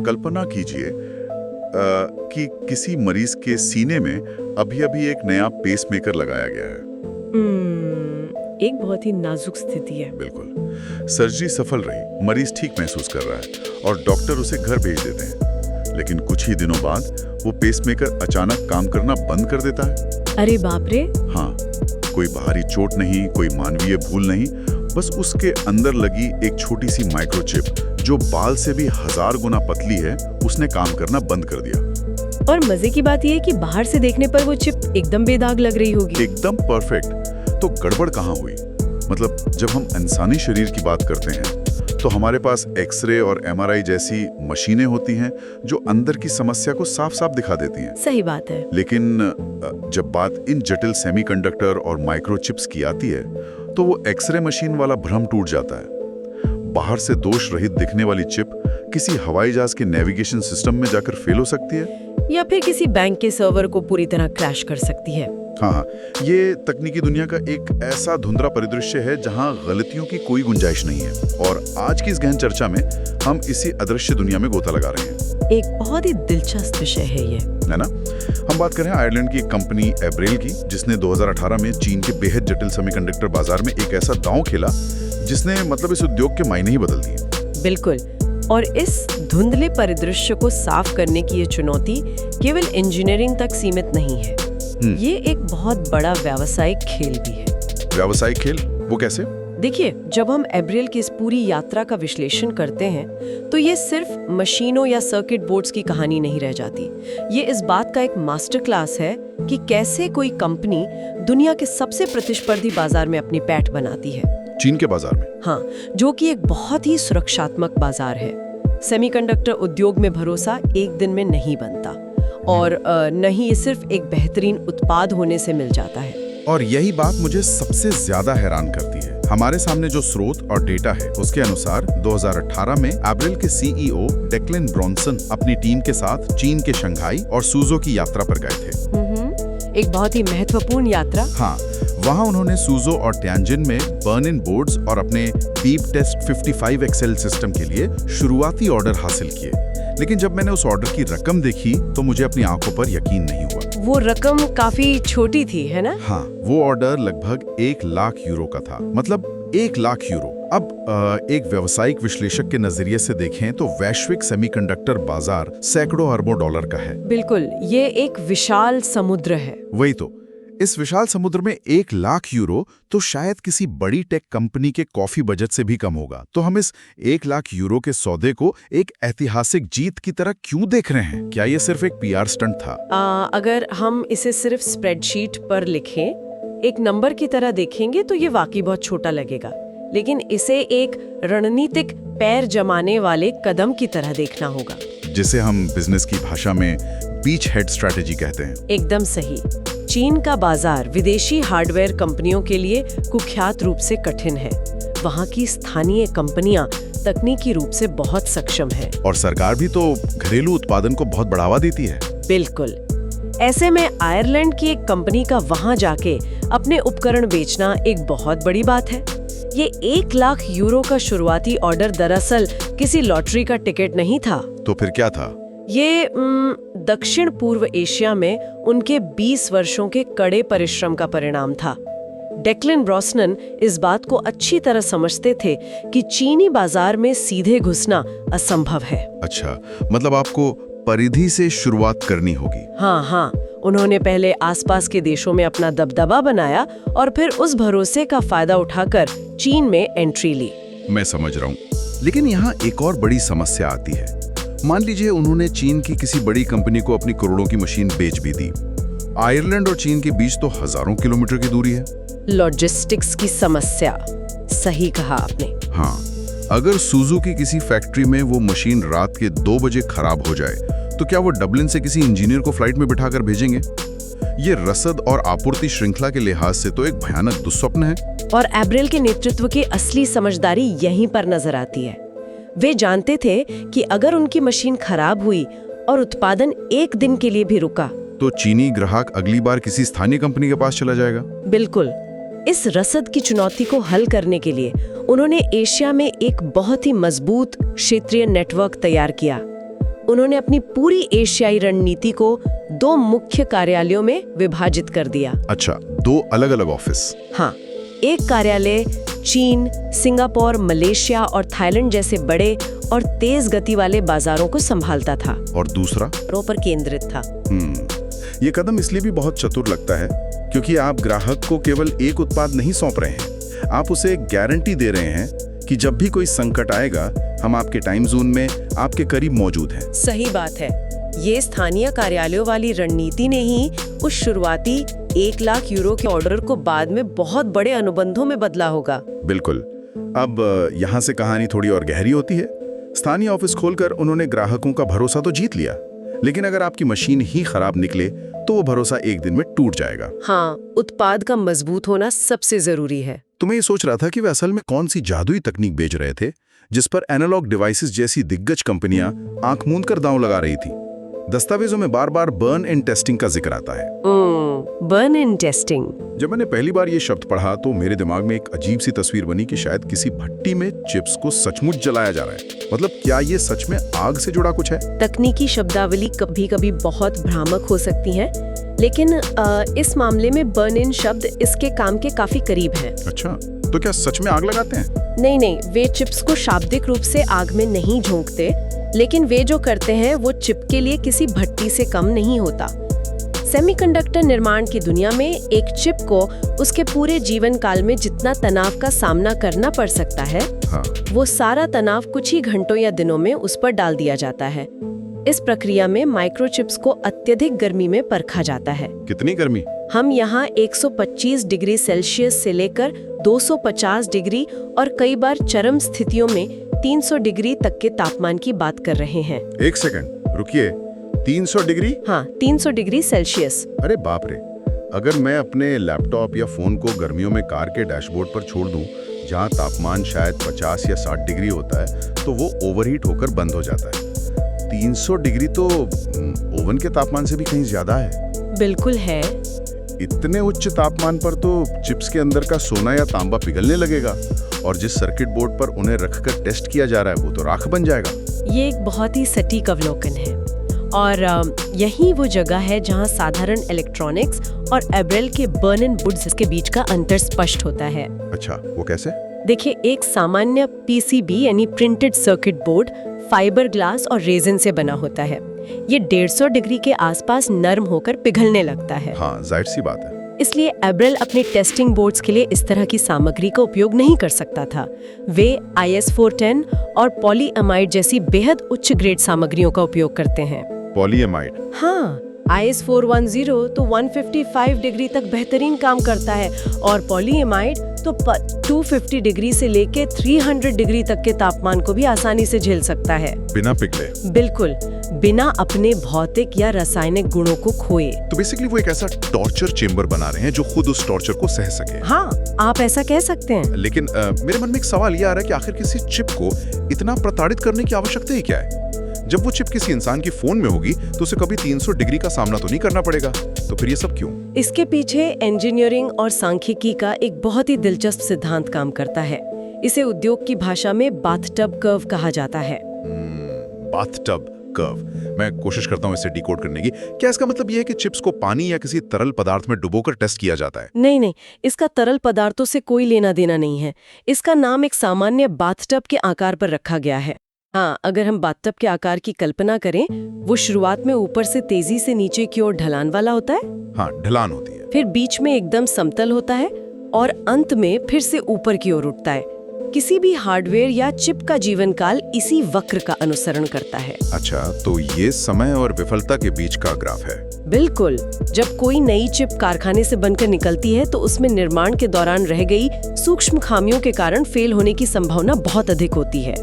कल्पना कीजिए कि किसी मरीज के सीने में अभी-अभी एक नया पेसमेकर लगाया गया है। एक बहुत ही नाजुक स्थिति है। बिल्कुल। सर्जरी सफल रही, मरीज ठीक महसूस कर रहा है और डॉक्टर उसे घर भेज देते हैं। लेकिन कुछ ही दिनों बाद वो पेसमेकर अचानक काम करना बंद कर देता है। अरे बाप रे! हाँ, कोई बाहरी चोट नहीं, कोई मानवीय भूल नहीं, बस उसके अंदर लगी एक छोटी सी माइक्रोचिप जो बाल से भी 1000 गुना पतली है, उसने काम करना बंद कर दिया। और मजे की बात यह है कि बाहर से देखने पर वो चिप एकदम बेदाग लग रही होगी। एकदम परफेक्ट। तो गड़बड़ कहाँ हुई? मतलब जब हम इंसानी शरीर की बात करते हैं तो हमारे पास एक्सरे और एमआरआई जैसी मशीनें होती हैं जो अंदर की समस्या को साफ साफ दिखा देती हैं। सही बात है। लेकिन जब बात इन जटिल सेमीकंडक्टर और माइक्रोचिप्स की आती है तो वो एक्सरे मशीन वाला भ्रम टूट जाता है। बाहर से दोष रहित दिखने वाली चिप किसी हवाई जहाज के नेविगेशन सिस्टम में जाकर फेल हो सकती है या फिर किसी बैंक के सर्वर को पूरी तरह क्रैश कर सकती है। हाँ, ये तकनीकी दुनिया का एक ऐसा धुंधला परिदृश्य है जहाँ गलतियों की कोई गुंजाइश नहीं है। और आज की इस गहन चर्चा में हम इसी अदृश्य दुनिया में गोता लगा रहे हैं। एक बहुत ही दिलचस्प विषय है ये, है ना? हम बात कर रहे हैं आयरलैंड की एक कंपनी एब्रेल की, जिसने 2018 में चीन के बेहद जटिल सेमीकंडक्टर बाजार में एक ऐसा दांव खेला जिसने मतलब इस उद्योग के मायने ही बदल दिए। बिल्कुल। और इस धुंधले परिदृश्य को साफ करने की ये चुनौती केवल इंजीनियरिंग तक सीमित नहीं है। ये एक बहुत बड़ा व्यावसायिक खेल भी है। व्यावसायिक खेल? वो कैसे? देखिए, जब हम एब्रियल की इस पूरी यात्रा का विश्लेषण करते हैं तो ये सिर्फ मशीनों या सर्किट बोर्ड्स की कहानी नहीं रह जाती। ये इस बात का एक मास्टर क्लास है कि कैसे कोई कंपनी दुनिया के सबसे प्रतिस्पर्धी बाजार में अपनी पैठ बनाती है। चीन के बाजार में? हाँ, जो कि एक बहुत ही सुरक्षात्मक बाजार है। सेमीकंडक्टर उद्योग में भरोसा एक दिन में नहीं बनता और न ही ये सिर्फ एक बेहतरीन उत्पाद होने से मिल जाता है। और यही बात मुझे सबसे ज्यादा हैरान करती है। हमारे सामने जो स्रोत और डेटा है उसके अनुसार 2018 में एब्रेल के सीईओ डेक्लन ब्रॉनसन अपनी टीम के साथ चीन के शंघाई और सूजो की यात्रा पर गए थे। एक बहुत ही महत्वपूर्ण यात्रा। हाँ, वहाँ उन्होंने सूजो और टैंजिन में बर्न इन बोर्ड्स और अपने बीप टेस्ट 55 एक्सएल सिस्टम के लिए शुरुआती ऑर्डर हासिल किए। लेकिन जब मैंने उस ऑर्डर की रकम देखी तो मुझे अपनी आंखों पर यकीन नहीं हुआ। वो रकम काफी छोटी थी, है ना? हाँ, वो ऑर्डर लगभग 1 लाख यूरो का था। मतलब 1 लाख यूरो। अब एक व्यावसायिक विश्लेषक के नजरिए से देखें तो वैश्विक सेमीकंडक्टर बाजार सैकड़ों अरबों डॉलर का है। बिल्कुल, ये एक विशाल समुद्र है। वही तो, इस विशाल समुद्र में 1 लाख यूरो तो शायद किसी बड़ी टेक कंपनी के कॉफी बजट से भी कम होगा। तो हम इस 1 लाख यूरो के सौदे को एक ऐतिहासिक जीत की तरह क्यों देख रहे हैं? क्या ये सिर्फ एक पीआर स्टंट था? अगर हम इसे सिर्फ स्प्रेडशीट पर लिखें, एक नंबर की तरह देखेंगे तो ये वाकई बहुत छोटा लगेगा। लेकिन इसे एक रणनीतिक पैर जमाने वाले कदम की तरह देखना होगा, जिसे हम बिजनेस की भाषा में बीच हेड स्ट्रैटेजी कहते हैं। एकदम सही। चीन का बाजार विदेशी हार्डवेयर कंपनियों के लिए कुख्यात रूप से कठिन है। वहाँ की स्थानीय कंपनियां तकनीकी रूप से बहुत सक्षम हैं। और सरकार भी तो घरेलू उत्पादन को बहुत बढ़ावा देती है। बिल्कुल। ऐसे में आयरलैंड की एक कंपनी का वहाँ जाके अपने उपकरण बेचना एक बहुत बड़ी बात है। ये 1 लाख यूरो का शुरुआती ऑर्डर दरअसल किसी लॉटरी का टिकट नहीं था। तो फिर क्या था? ये दक्षिण पूर्व एशिया में उनके 20 वर्षों के कड़े परिश्रम का परिणाम था। डेक्लन ब्रॉनसन इस बात को अच्छी तरह समझते थे कि चीनी बाजार में सीधे घुसना असंभव है। अच्छा, मतलब आपको परिधि से शुरुआत करनी होगी। हाँ, उन्होंने पहले आसपास के देशों में अपना दबदबा बनाया और फिर उस भरोसे का फायदा उठाकर चीन में एंट्री ली। मैं समझ रहा हूँ, लेकिन यहाँ एक और बड़ी समस्या आती है। मान लीजिए उन्होंने चीन की किसी बड़ी कंपनी को अपनी करोड़ों की मशीन बेच भी दी। आयरलैंड और चीन के बीच तो हजारों किलोमीटर की दूरी है। लॉजिस्टिक्स की समस्या, सही कहा आपने। हाँ, अगर सूजो की किसी फैक्ट्री में वो मशीन रात के 2 बजे खराब हो जाए तो क्या वो डबलिन से किसी इंजीनियर को फ्लाइट में बिठाकर भेजेंगे? ये रसद और आपूर्ति श्रृंखला के लिहाज से तो एक भयानक दुस्वप्न है। और एब्रेल के नेतृत्व की असली समझदारी यहीं पर नजर आती है। वे जानते थे कि अगर उनकी मशीन खराब हुई और उत्पादन एक दिन के लिए भी रुका तो चीनी ग्राहक अगली बार किसी स्थानीय कंपनी के पास चला जाएगा। बिल्कुल। इस रसद की चुनौती को हल करने के लिए उन्होंने एशिया में एक बहुत ही मजबूत क्षेत्रीय नेटवर्क तैयार किया। उन्होंने अपनी पूरी एशियाई रणनीति को 2 मुख्य कार्यालयों में विभाजित कर दिया। अच्छा, 2 अलग-अलग ऑफिस। हाँ, एक कार्यालय चीन, सिंगापुर, मलेशिया और थाईलैंड जैसे बड़े और तेज गति वाले बाजारों को संभालता था और दूसरा पर केंद्रित था। ये कदम इसलिए भी बहुत चतुर लगता है क्योंकि आप ग्राहक को केवल एक उत्पाद नहीं सौंप रहे हैं, आप उसे एक गारंटी दे रहे हैं कि जब भी कोई संकट आएगा हम आपके टाइम जोन में आपके करीब मौजूद हैं। सही बात है। ये स्थानीय कार्यालयों वाली रणनीति ने ही उस शुरुआती 1 लाख यूरो के ऑर्डर को बाद में बहुत बड़े अनुबंधों में बदला होगा। बिल्कुल। अब यहाँ से कहानी थोड़ी और गहरी होती है। स्थानीय ऑफिस खोलकर उन्होंने ग्राहकों का भरोसा तो जीत लिया, लेकिन अगर आपकी मशीन ही खराब निकले तो वो भरोसा एक दिन में टूट जाएगा। हाँ, उत्पाद का मजबूत होना सबसे जरूरी है। तो मैं ये सोच रहा था कि वे असल में कौन सी जादुई तकनीक बेच रहे थे जिस पर एनालॉग डिवाइसेस जैसी दिग्गज कंपनियां आंख मूंद कर दांव लगा रही थी। दस्तावेजों में बार बार बर्न इन टेस्टिंग का जिक्र आता है। Burn in testing. जब मैंने पहली बार ये शब्द पढ़ा तो मेरे दिमाग में एक अजीब सी तस्वीर बनी कि शायद किसी भट्टी में चिप्स को सचमुच जलाया जा रहा है। मतलब क्या ये सच में आग से जुड़ा कुछ है? तकनीकी शब्दावली कभी-कभी बहुत भ्रामक हो सकती है, लेकिन इस मामले में बर्न इन शब्द इसके काम के काफी करीब है। अच्छा, तो क्या सच में आग लगाते हैं? नहीं, वे चिप्स को शाब्दिक रूप से आग में नहीं झोंकते, लेकिन वे जो करते हैं वो चिप के लिए किसी भट्टी से कम नहीं होता। सेमीकंडक्टर निर्माण की दुनिया में एक चिप को उसके पूरे जीवन काल में जितना तनाव का सामना करना पड़ सकता है, हाँ। वो सारा तनाव कुछ ही घंटों या दिनों में उस पर डाल दिया जाता है। इस प्रक्रिया में माइक्रोचिप्स को अत्यधिक गर्मी में परखा जाता है। कितनी गर्मी? हम यहाँ 125 डिग्री सेल्सियस से लेकर 250 डिग्री और कई बार चरम स्थितियों में 300 डिग्री तक के तापमान की बात कर रहे हैं। एक सेकंड रुकिए, 300 डिग्री? हाँ, 300 डिग्री सेल्सियस। अरे बाप रे! अगर मैं अपने लैपटॉप या फोन को गर्मियों में कार के डैशबोर्ड पर छोड़ दूं, जहां तापमान शायद 50 या 60 डिग्री होता है, तो वो ओवरहीट होकर बंद हो जाता है। 300 डिग्री तो ओवन के तापमान से भी कहीं ज्यादा है। बिल्कुल है। इतने उच्च तापमान पर तो चिप्स के अंदर का सोना या तांबा पिघलने लगेगा और जिस सर्किट बोर्ड पर उन्हें रखकर टेस्ट किया जा रहा है वो तो राख बन जाएगा। ये एक बहुत ही सटीक अवलोकन है और यही वो जगह है जहां साधारण इलेक्ट्रॉनिक्स और एब्रेल के बर्न इन वुड्स के बीच का अंतर स्पष्ट होता है। अच्छा, वो कैसे? देखिए, एक सामान्य पीसीबी यानी printed circuit board fibre glass और रेजिन से बना होता है। ये 150 डिग्री के आसपास नरम होकर पिघलने लगता है। हाँ, जाहिर सी बात है। इसलिए एब्रेल अपने टेस्टिंग बोर्ड्स के लिए इस तरह की सामग्री का उपयोग नहीं कर सकता था। वे IS410 और पॉलीएमाइड जैसी बेहद उच्च ग्रेड सामग्रियों का उपयोग करते हैं। पॉलीएमाइड? हाँ, IS410 तो 155 डिग्री तक बेहतरीन काम करता है और पॉलीएमाइड तो 250 डिग्री से लेके 300 डिग्री तक के तापमान को भी आसानी से झेल सकता है, बिना पिघले। बिल्कुल, बिना अपने भौतिक या रासायनिक गुणों को खोए। तो बेसिकली वो एक ऐसा टॉर्चर चेंबर बना रहे हैं जो खुद उस टॉर्चर को सह सके। हाँ, आप ऐसा कह सकते हैं। लेकिन मेरे मन में एक सवाल ये आ रहा है कि आखिर किसी चिप को इतना प्रताड़ित करने की आवश्यकता ही क्या है? जब वो चिप किसी इंसान की फोन में होगी तो उसे कभी 300 डिग्री का सामना तो नहीं करना पड़ेगा, तो फिर ये सब क्यों? इसके पीछे इंजीनियरिंग और सांख्यिकी का एक बहुत ही दिलचस्प सिद्धांत काम करता है। इसे उद्योग की भाषा में बाथटब कर्व कहा जाता है। Bathtub curve. मैं कोशिश करता हूँ इसे डिकोड करने की। क्या इसका मतलब ये है कि चिप्स को पानी या किसी तरल पदार्थ में डुबोकर टेस्ट किया जाता है? नहीं, इसका तरल पदार्थों से कोई लेना देना नहीं है। इसका नाम एक सामान्य बाथटब के आकार पर रखा गया है। हाँ, अगर हम बाथटब के आकार की कल्पना करें, वो शुरुआत में ऊपर से तेजी से नीचे की ओर ढलान वाला होता है। हाँ, ढलान होती है। फिर बीच में एकदम समतल होता है और अंत में फिर से ऊपर की ओर उठता है। किसी भी हार्डवेयर या चिप का जीवन काल इसी वक्र का अनुसरण करता है। अच्छा, तो ये समय और विफलता के बीच का ग्राफ है। बिल्कुल। जब कोई नई चिप कारखाने से बनकर निकलती है तो उसमें निर्माण के दौरान रह गई सूक्ष्म खामियों के कारण फेल होने की संभावना बहुत अधिक होती है।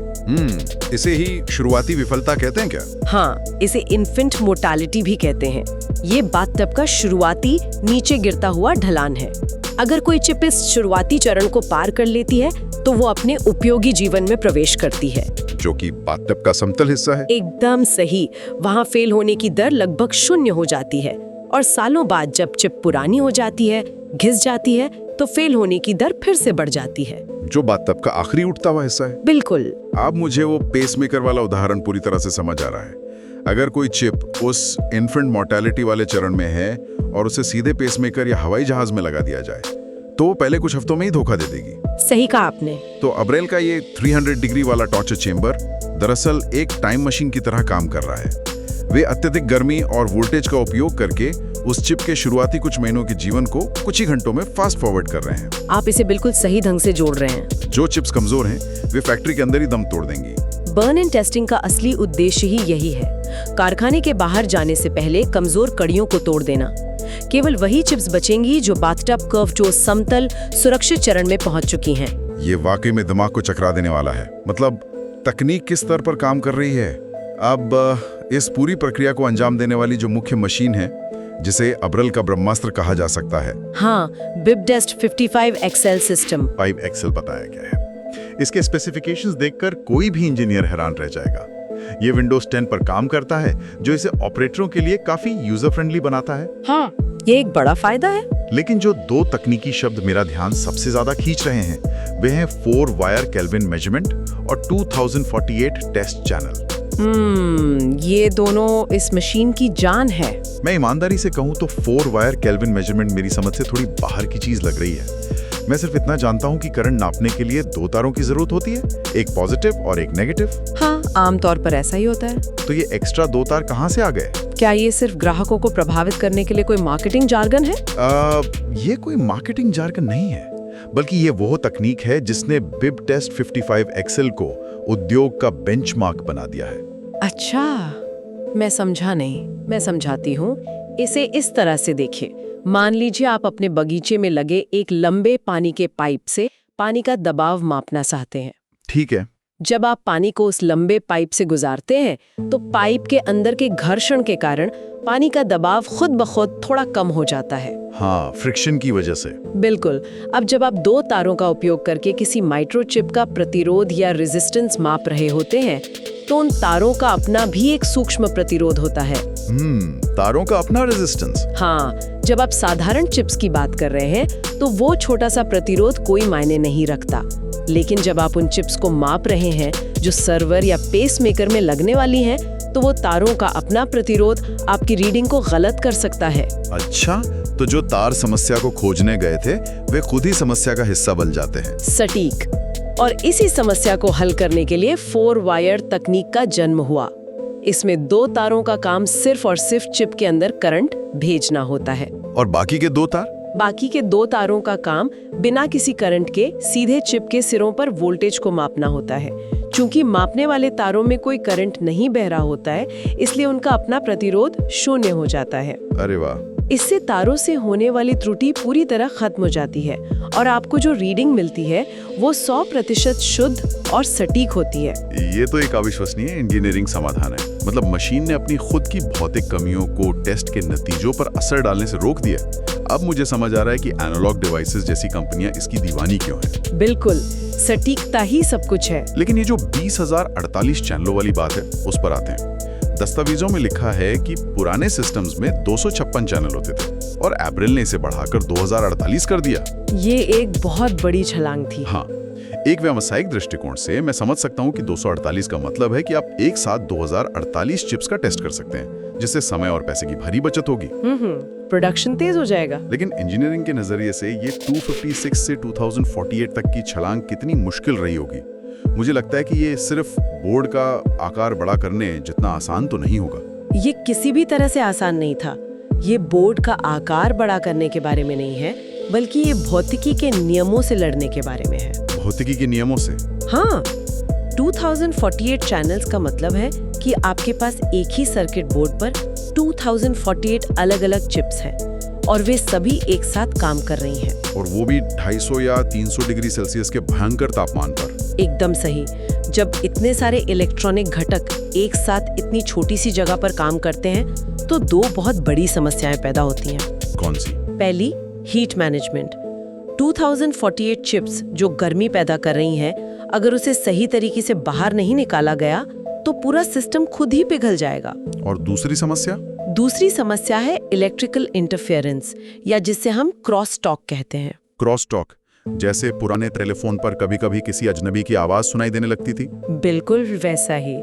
इसे ही शुरुआती विफलता कहते हैं क्या? हाँ, इसे इन्फेंट मोर्टालिटी भी कहते हैं। ये बाथटब का शुरुआती नीचे गिरता हुआ ढलान है। अगर कोई चिप इस शुरुआती चरण को पार कर लेती है तो वो अपने उपयोगी जीवन में प्रवेश करती है, जो कि बाथटब का समतल हिस्सा है। एकदम सही। वहाँ फेल होने की दर लगभग 0 हो जाती है और सालों बाद जब चिप पुरानी हो जाती है, घिस जाती है, तो फेल होने की दर फिर से बढ़ जाती है, जो बाथटब का आखिरी उठता हुआ हिस्सा है। बिल्कुल। अब मुझे वो पेसमेकर वाला उदाहरण पूरी तरह से समझ आ रहा है। अगर कोई चिप उस इन्फेंट मोर्टेलिटी वाले चरण में है और उसे सीधे पेसमेकर या हवाई जहाज में लगा दिया जाए तो वो पहले कुछ हफ्तों में ही धोखा दे देगी। सही कहा आपने। तो अब्रेल का ये 300 डिग्री वाला टॉर्चर चेंबर दरअसल एक टाइम मशीन की तरह काम कर रहा है। वे अत्यधिक गर्मी और वोल्टेज का उपयोग करके उस चिप के शुरुआती कुछ महीनों के जीवन को कुछ ही घंटों में फास्ट फॉरवर्ड कर रहे हैं। आप इसे बिल्कुल सही ढंग से जोड़ रहे हैं। जो चिप्स कमजोर हैं वे फैक्ट्री के अंदर ही दम तोड़ देंगी। बर्न इन टेस्टिंग का असली उद्देश्य ही यही है, कारखाने के बाहर जाने से पहले कमजोर कड़ियों को तोड़ देना। केवल वही चिप्स बचेंगी जो बाथटब कर्व जो समतल सुरक्षित चरण में पहुंच चुकी हैं। ये वाकई में दिमाग को चकरा देने वाला है। मतलब तकनीक किस स्तर पर काम कर रही है। अब इस पूरी प्रक्रिया को अंजाम देने वाली जो मुख्य मशीन है, जिसे अब्रेल का ब्रह्मास्त्र कहा जा सकता है, हाँ, बिबडेस्ट 55 एक्सएल सिस्टम। 5 एक्सेल बताया गया है। इसके स्पेसिफिकेशंस देखकर कोई भी इंजीनियर हैरान रह जाएगा। ये विंडोज 10 पर काम करता है, जो इसे ऑपरेटरों के लिए काफी यूजर फ्रेंडली बनाता है। हाँ, ये एक बड़ा फायदा है। लेकिन जो दो तकनीकी शब्द मेरा ध्यान सबसे ज्यादा खींच रहे हैं वे हैं 4 वायर केल्विन मेजरमेंट और 2048 टेस्ट चैनल। ये दोनों इस मशीन की जान है। मैं ईमानदारी से कहूं तो 4 वायर केल्विन मेजरमेंट मेरी समझ से थोड़ी बाहर की चीज लग रही है। मैं सिर्फ इतना जानता हूं कि करंट नापने के लिए 2 तारों की जरूरत होती है, एक पॉजिटिव और एक नेगेटिव। हाँ, आमतौर पर ऐसा ही होता है। तो ये एक्स्ट्रा 2 तार कहां से आ गए? क्या ये सिर्फ ग्राहकों को प्रभावित करने के लिए कोई मार्केटिंग जार्गन है? ये कोई मार्केटिंग जार्गन नहीं है, बल्कि ये वो तकनीक है जिसने बिबटेस्ट 55 एक्सेल को उद्योग का बेंचमार्क बना दिया है। अच्छा, मैं समझा नहीं। मैं समझाती हूँ। इसे इस तरह से देखिए। मान लीजिए आप अपने बगीचे में लगे एक लंबे पानी के पाइप से पानी का दबाव मापना चाहते हैं। ठीक है। जब आप पानी को उस लंबे पाइप से गुजारते हैं तो पाइप के अंदर के घर्षण के कारण पानी का दबाव खुद ब खुद थोड़ा कम हो जाता है। हाँ, फ्रिक्शन की वजह से। बिल्कुल। अब जब आप 2 तारों का उपयोग करके किसी माइक्रोचिप का प्रतिरोध या रेजिस्टेंस माप रहे होते हैं तो उन तारों का अपना भी एक सूक्ष्म प्रतिरोध होता है। तारों का अपना रेजिस्टेंस। हाँ, जब आप साधारण चिप्स की बात कर रहे हैं तो वो छोटा सा प्रतिरोध कोई मायने नहीं रखता। लेकिन जब आप उन चिप्स को माप रहे हैं जो सर्वर या पेसमेकर में लगने वाली हैं, तो वो तारों का अपना प्रतिरोध आपकी रीडिंग को गलत कर सकता है। अच्छा, तो जो तार समस्या को खोजने गए थे वे खुद ही समस्या का हिस्सा बन जाते हैं। सटीक। और इसी समस्या को हल करने के लिए 4 वायर तकनीक का जन्म हुआ। इसमें 2 तारों का काम सिर्फ और सिर्फ चिप के अंदर करंट भेजना होता है। और बाकी के 2 तार? बाकी के 2 तारों का काम बिना किसी करंट के सीधे चिप के सिरों पर वोल्टेज को मापना होता है। चूंकि मापने वाले तारों में कोई करंट नहीं बह रहा होता है, इसलिए उनका अपना प्रतिरोध 0 हो जाता है। अरे वाह। इससे तारों से होने वाली त्रुटि पूरी तरह खत्म हो जाती है और आपको जो रीडिंग मिलती है वो 100% शुद्ध और सटीक होती है। ये तो एक अविश्वसनीय इंजीनियरिंग समाधान है। मतलब मशीन ने अपनी खुद की भौतिक कमियों को टेस्ट के नतीजों पर असर डालने से रोक दिया। अब मुझे समझ आ रहा है कि एनालॉग डिवाइसेस जैसी कंपनियां इसकी दीवानी क्यों हैं। बिल्कुल, सटीकता ही सब कुछ है। लेकिन ये जो 20,048 चैनलों वाली बात है उस पर आते हैं। दस्तावेजों में लिखा है कि पुराने सिस्टम्स में 256 चैनल होते थे और एब्रेल ने इसे बढ़ाकर 2048 कर दिया। ये एक बहुत बड़ी छलांग थी। हाँ, एक व्यावसायिक दृष्टिकोण से मैं समझ सकता हूँ कि 248 का मतलब है कि आप एक साथ 2048 चिप्स का टेस्ट कर सकते हैं, जिससे समय और पैसे की भारी बचत होगी। प्रोडक्शन तेज हो जाएगा। लेकिन इंजीनियरिंग के नजरिए से ये 256 से 2048 तक की छलांग कितनी मुश्किल रही होगी। मुझे लगता है कि ये सिर्फ बोर्ड का आकार बड़ा करने जितना आसान तो नहीं होगा। ये किसी भी तरह से आसान नहीं था। ये बोर्ड का आकार बड़ा करने के बारे में नहीं है, बल्कि ये भौतिकी के नियमों से लड़ने के बारे में है। भौतिकी के नियमों से? हाँ, 2048 चैनल्स का मतलब है कि आपके पास एक ही सर्किट बोर्ड पर 2048 अलग-अलग चिप्स हैं और वे सभी एक साथ काम कर रही हैं। और वो भी 250 या 300 डिग्री सेल्सियस के भयंकर तापमान पर। एकदम सही। जब इतने सारे इलेक्ट्रॉनिक घटक एक साथ इतनी छोटी सी जगह पर काम करते हैं तो 2 बहुत बड़ी समस्याएं पैदा होती हैं। कौन सी? पहली, हीट मैनेजमेंट। 2048 चिप्स जो गर्मी पैदा कर रही हैं, अगर उसे सही तरीके से बाहर नहीं निकाला गया तो पूरा सिस्टम खुद ही पिघल जाएगा। और दूसरी समस्या? दूसरी समस्या है इलेक्ट्रिकल इंटरफेरेंस, या जिसे हम क्रॉस टॉक कहते हैं। क्रॉस टॉक, जैसे पुराने टेलीफोन पर कभी-कभी किसी अजनबी की आवाज सुनाई देने लगती थी। बिल्कुल वैसा ही।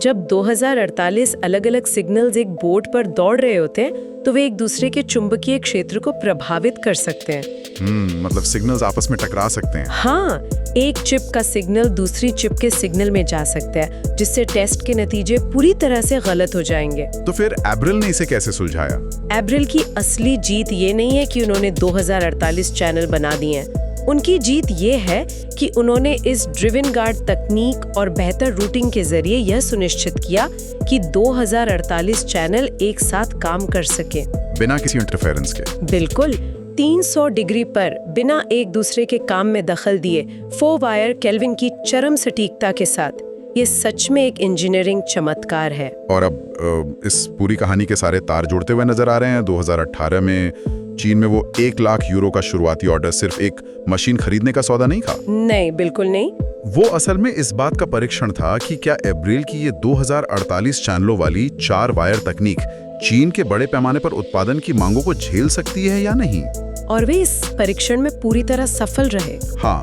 जब 2048 अलग-अलग सिग्नल्स एक बोर्ड पर दौड़ रहे होते हैं तो वे एक दूसरे के चुंबकीय क्षेत्र को प्रभावित कर सकते हैं। मतलब सिग्नल्स आपस में टकरा सकते हैं। हाँ, एक चिप का सिग्नल दूसरी चिप के सिग्नल में जा सकता है, जिससे टेस्ट के नतीजे पूरी तरह से गलत हो जाएंगे। तो फिर एब्रिल ने इसे कैसे सुलझाया? एब्रिल की असली जीत ये नहीं है कि उन्होंने 2048 चैनल बना दिए हैं। उनकी जीत ये है कि उन्होंने इस ड्रिवन गार्ड तकनीक और बेहतर रूटिंग के जरिए यह सुनिश्चित किया कि 2048 चैनल एक साथ काम कर सके बिना किसी इंटरफेरेंस के। बिल्कुल, 300 डिग्री पर बिना एक दूसरे के काम में दखल दिए 4 वायर केल्विन की चरम सटीकता के साथ। ये सच में एक इंजीनियरिंग चमत्कार है। और अब इस पूरी कहानी के सारे तार जुड़ते हुए नजर आ रहे हैं। 2018 में चीन में वो 1 लाख यूरो का शुरुआती ऑर्डर सिर्फ एक मशीन खरीदने का सौदा नहीं था। नहीं, बिल्कुल नहीं। वो असल में इस बात का परीक्षण था कि क्या एब्रिल की ये 2048 चैनलों वाली 4 वायर तकनीक चीन के बड़े पैमाने पर उत्पादन की मांगों को झेल सकती है या नहीं। और वे इस परीक्षण में पूरी तरह सफल रहे। हाँ,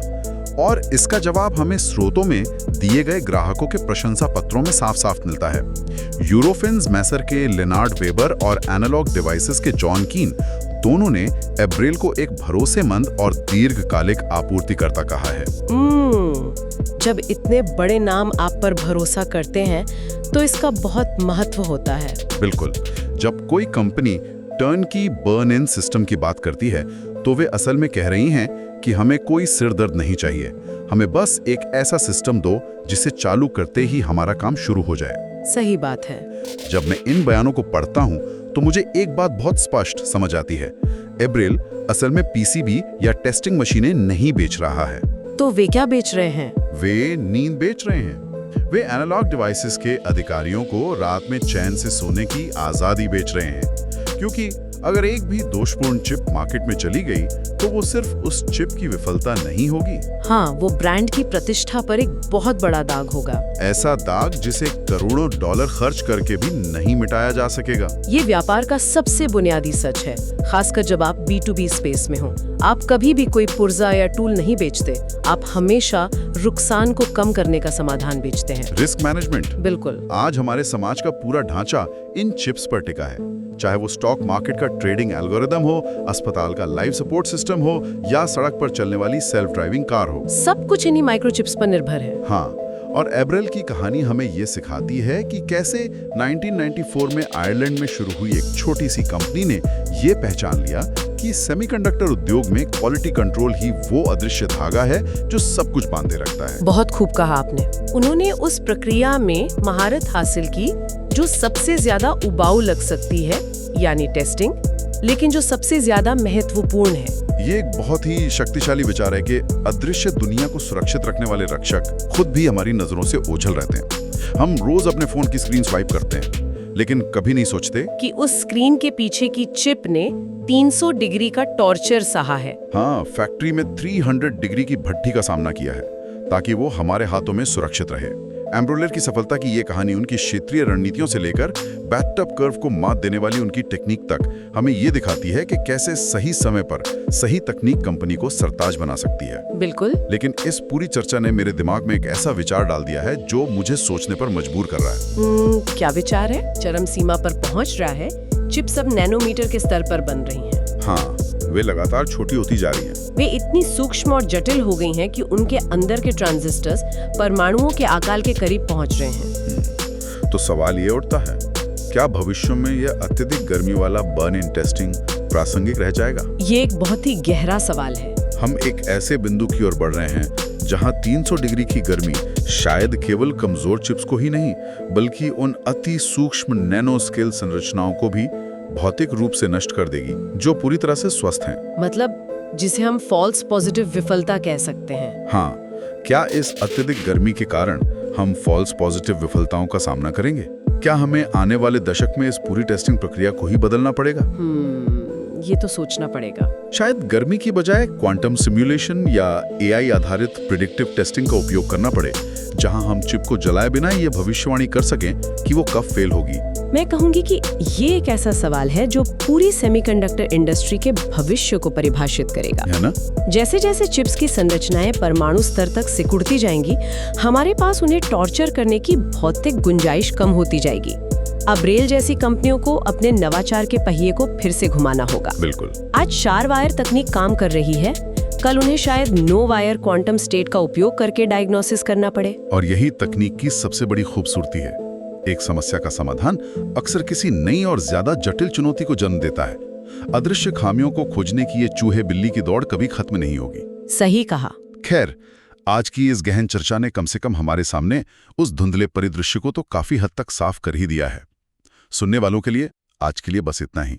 और इसका जवाब हमें स्रोतों में दिए गए ग्राहकों के प्रशंसा पत्रों में साफ साफ मिलता है। यूरोफिन्स मैसर के लेनार्ड वेबर और एनालॉग डिवाइसेस के जॉन कीन दोनों ने एब्रिल को एक भरोसेमंद और दीर्घकालिक आपूर्तिकर्ता कहा है। जब इतने बड़े नाम आप पर भरोसा करते हैं तो इसका बहुत महत्व होता है। बिल्कुल, जब कोई कंपनी टर्न की बर्न इन सिस्टम की बात करती है तो वे असल में कह रही हैं कि हमें कोई सिरदर्द नहीं चाहिए, हमें बस एक ऐसा सिस्टम दो जिसे चालू करते ही हमारा काम शुरू हो जाए। सही बात है। जब मैं इन बयानों को पढ़ता हूं तो मुझे एक बात बहुत स्पष्ट समझ आती है। एब्रिल असल में पीसीबी या टेस्टिंग मशीनें नहीं बेच रहा है। तो वे क्या बेच रहे हैं? वे नींद बेच रहे हैं। वे एनालॉग डिवाइसेस के अधिकारियों को रात में चैन से सोने की आजादी बेच रहे हैं, क्योंकि अगर एक भी दोषपूर्ण चिप मार्केट में चली गई तो वो सिर्फ उस चिप की विफलता नहीं होगी। हाँ, वो ब्रांड की प्रतिष्ठा पर एक बहुत बड़ा दाग होगा। ऐसा दाग जिसे करोड़ों डॉलर खर्च करके भी नहीं मिटाया जा सकेगा। ये व्यापार का सबसे बुनियादी सच है, खासकर जब आप B2B स्पेस में हो। आप कभी भी कोई पुर्जा या टूल नहीं बेचते, आप हमेशा नुकसान को कम करने का समाधान बेचते हैं। Risk management. बिल्कुल। आज हमारे समाज का पूरा ढांचा इन चिप्स पर टिका है, चाहे वो स्टॉक मार्केट का ट्रेडिंग एल्गोरिदम हो, अस्पताल का लाइफ सपोर्ट सिस्टम हो या सड़क पर चलने वाली सेल्फ ड्राइविंग कार हो। सब कुछ इन्हीं माइक्रोचिप्स पर निर्भर है। हाँ, और एब्रिल की कहानी हमें ये सिखाती है कि कैसे 1994 में आयरलैंड में शुरू हुई एक छोटी सी कंपनी ने ये पहचान लिया कि सेमीकंडक्टर उद्योग में क्वालिटी कंट्रोल ही वो अदृश्य धागा है जो सब कुछ बांधे रखता है। बहुत खूब कहा आपने। उन्होंने उस प्रक्रिया में महारत हासिल की जो सबसे ज्यादा उबाऊ लग सकती है, यानी टेस्टिंग, लेकिन जो सबसे ज्यादा महत्वपूर्ण है। ये एक बहुत ही शक्तिशाली विचार है कि अदृश्य दुनिया को सुरक्षित रखने वाले रक्षक खुद भी हमारी नजरों से ओझल रहते हैं। हम रोज अपने फोन की स्क्रीन स्वाइप करते हैं, लेकिन कभी नहीं सोचते कि उस स्क्रीन के पीछे की चिप ने 300 डिग्री का टॉर्चर सहा है। हाँ, फैक्ट्री में 300 डिग्री की भट्ठी का सामना किया है ताकि वो हमारे हाथों में सुरक्षित रहे। एम्ब्रोलर की सफलता की ये कहानी उनकी क्षेत्रीय रणनीतियों से लेकर बैटअप कर्व को मात देने वाली उनकी टेक्निक तक हमें ये दिखाती है कि कैसे सही समय पर सही तकनीक कंपनी को सरताज बना सकती है। बिल्कुल। लेकिन इस पूरी चर्चा ने मेरे दिमाग में एक ऐसा विचार डाल दिया है जो मुझे सोचने पर मजबूर कर रहा है। क्या विचार है? चरम सीमा पर पहुंच रहा है। चिप्स अब नैनोमीटर के स्तर पर बन रही हैं। हाँ, वे लगातार छोटी होती जा रही हैं। वे इतनी सूक्ष्म और जटिल हो गई हैं कि उनके अंदर के ट्रांजिस्टर्स परमाणुओं के आकार के करीब पहुंच रहे हैं। तो सवाल ये उठता है, क्या भविष्य में यह अत्यधिक गर्मी वाला बर्न इन टेस्टिंग प्रासंगिक रह जाएगा? ये एक बहुत ही गहरा सवाल है। हम एक ऐसे बिंदु की ओर बढ़ रहे हैं जहां 300 डिग्री की गर्मी शायद केवल कमजोर चिप्स को ही नहीं, बल्कि उन अति सूक्ष्म नैनो स्केल संरचनाओं को भी भौतिक रूप से नष्ट कर देगी जो पूरी तरह से स्वस्थ हैं। मतलब जिसे हम फॉल्स पॉजिटिव विफलता कह सकते हैं। हाँ, क्या इस अत्यधिक गर्मी के कारण हम फॉल्स पॉजिटिव विफलताओं का सामना करेंगे? क्या हमें आने वाले दशक में इस पूरी टेस्टिंग प्रक्रिया को ही बदलना पड़ेगा? ये तो सोचना पड़ेगा। शायद गर्मी की बजाय क्वांटम सिमुलेशन या एआई आधारित प्रिडिक्टिव टेस्टिंग का उपयोग करना पड़े, जहां हम चिप को जलाए बिना ये भविष्यवाणी कर सकें कि वो कब फेल होगी। मैं कहूंगी कि ये एक ऐसा सवाल है जो पूरी सेमीकंडक्टर इंडस्ट्री के भविष्य को परिभाषित करेगा, है ना? जैसे जैसे चिप्स की संरचनाएं परमाणु स्तर तक सिकुड़ती जाएंगी, हमारे पास उन्हें टॉर्चर करने की भौतिक गुंजाइश कम होती जाएगी। अब रेल जैसी कंपनियों को अपने नवाचार के पहिए को फिर से घुमाना होगा। बिल्कुल। आज 4 वायर तकनीक काम कर रही है, कल उन्हें शायद 9 वायर क्वांटम स्टेट का उपयोग करके डायग्नोसिस करना पड़े। और यही तकनीक की सबसे बड़ी खूबसूरती है। एक समस्या का समाधान अक्सर किसी नई और ज्यादा जटिल चुनौती को जन्म देता है। अदृश्य खामियों को खोजने की ये चूहे बिल्ली की दौड़ कभी खत्म नहीं होगी। सही कहा। खैर, आज की इस गहन चर्चा ने कम से कम हमारे सामने उस धुंधले परिदृश्य को तो काफी हद तक साफ कर ही दिया है। सुनने वालों के लिए आज के लिए बस इतना ही।